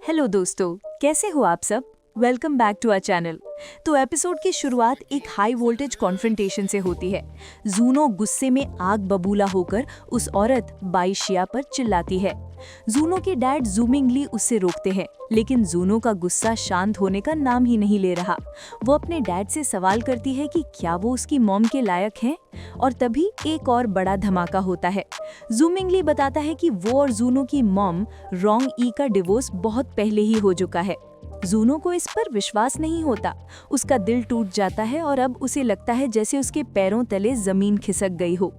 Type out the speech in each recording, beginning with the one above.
Hello दोस्तों, कैसे हो आप सब? Welcome back to our channel. तो एपिसोड की शुरुआत एक हाई वोल्टेज कॉन्फ्रंटेशन से होती है। जूनो गुस्से में आग बबूला होकर उस औरत बाइशिया पर चिल्लाती है। जूनो के डैड जूमिंगली उससे रोकते हैं, लेकिन जूनो का गुस्सा शांत होने का नाम ही नहीं ले रहा। वो अपने डैड से सवाल करती है कि क्या वो उसकी मॉम के लायक हैं? और तभी एक और बड़ा धमाका होता है। जूमिंगली बताता है कि वो और जूनो की मॉम रोंग ई का डिवोर्स बहुत पहले ही हो चुका है। जूनो को इस पर विश्वास नहीं होता। उसका दिल टूट जाता है और अब उसे लगता है जैसे उसके पैरों तले जमीन खिसक गई हो।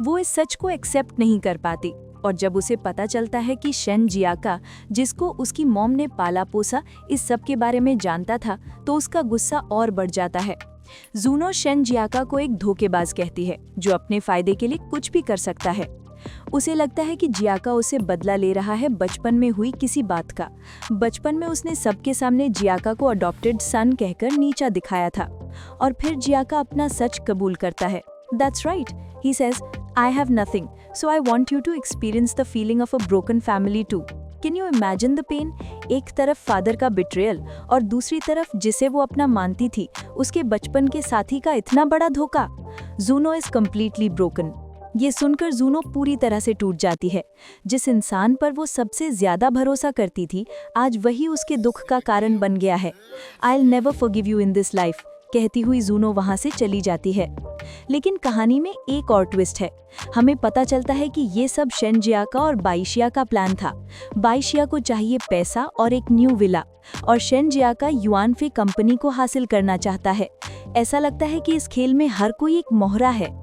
वो इस सच को एक्सेप्ट नहीं कर पाती और जब उसे पता चलता है कि शेन जियाका, जिसको उसकी मॉम ने पाला पोसा, इस सब के बारे में जानता था, तो उसका गुस्सा और बढ़ जाता है। जूनो शेन जियाका को एक धोखेबाज कहती है जो अपने फायदे के लिए कुछ भी कर सकता है। उसे लगता है कि जियाका उसे बदला ले रहा है बचपन में हुई किसी बात का। बचपन में उसने सबके सामने जियाका को अडॉप्टेड सन कहकर नीचा दिखाया था और फिर जियाका अपना सच कबूल करता है। That's right, he says, I have nothing, so I want you to experience the feeling of a broken family too. Can you imagine the pain? एक तरफ फादर का बिट्रेयल और दूसरी तरफ जिसे वो अपना मानती थी, उसके बचपन के साथी का इतना बड़ा धोखा। Juno is completely broken. ये सुनकर जूनो पूरी तरह से टूट जाती है। जिस इंसान पर वो सबसे ज्यादा भरोसा करती थी, आज वही उसके दुख का कारण बन गया है। I'll never forgive you in this life, कहती हुई जूनो वहां से चली जाती है। लेकिन कहानी में एक और ट्विस्ट है। हमें पता चलता है कि ये सब शेन जियाका और बाइशिया का प्लान था। बाइशिया को चाहिए पैसा और एक न्यू विला, और शेन जियाका युआनफे कंपनी को हासिल करना चाहता है। ऐसा लगता है कि इस खेल में हर कोई एक मोहरा है।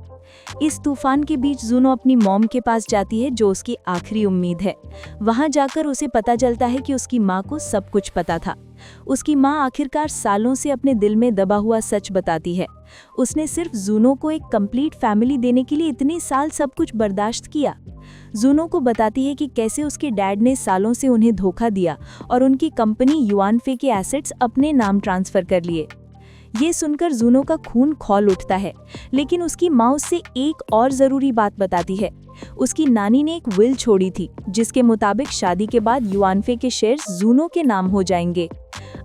इस तूफान के बीच जूनो अपनी मॉम के पास जाती है, जो उसकी आखिरी उम्मीद है। वहां जाकर उसे पता चलता है कि उसकी माँ को सब कुछ पता था। उसकी माँ आखिरकार सालों से अपने दिल में दबा हुआ सच बताती है। उसने सिर्फ जूनो को एक कंप्लीट फैमिली देने के लिए इतने साल सब कुछ बर्दाश्त किया। जूनो को बताती है कि कैसे उसके डैड ने सालों से उन्हें धोखा दिया और उनकी कंपनी युआनफे के एसेट्स अपने नाम ट्रांसफर कर लिए। ये सुनकर जूनो का खून खौल उठता है, लेकिन उसकी माँ उससे एक और जरूरी बात बताती है। उसकी नानी ने एक विल छोड़ी थी, जिसके मुताबिक शादी के बाद युआनफे के शेयर्स जूनो के नाम हो जाएंगे।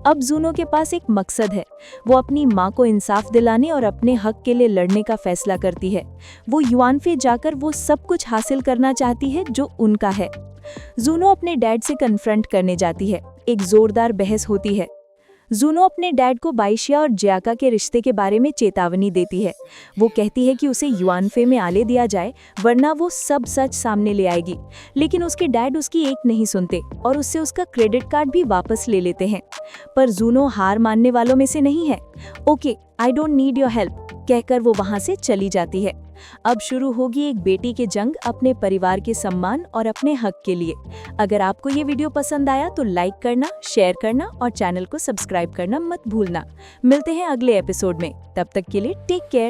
अब जूनो के पास एक मकसद है। वो अपनी माँ को इंसाफ दिलाने और अपने हक के लिए लड़ने का फैसला करती है। वो युआनफे जाकर वो सब कुछ हासिल करना चाहती है जो उनका है। जूनो अपने डैड से कन्फ्रंट करने जाती है। एक जोरदार बहस होती है। जूनो अपने डैड को बाइशिया और जियाका के रिश्ते के बारे में चेतावनी देती है। वो कहती है कि उसे युआनफे में आले दिया जाए, वरना वो सब सच सामने ले आएगी। लेकिन उसके डैड उसकी एक नहीं सुनते और उससे उसका क्रेडिट कार्ड भी वापस ले लेते हैं। पर जूनो हार मानने वालों में से नहीं है। Okay, I don't need your help, कहकर वो वहां से चली जाती है। अब शुरू होगी एक बेटी की जंग अपने परिवार के सम्मान और अपने हक के लिए। अगर आपको ये वीडियो पसंद आया तो लाइक करना, शेयर करना और चैनल को सब्सक्राइब करना मत भूलना। मिलते हैं अगले एपिसोड में। तब तक के लिए टेक केयर।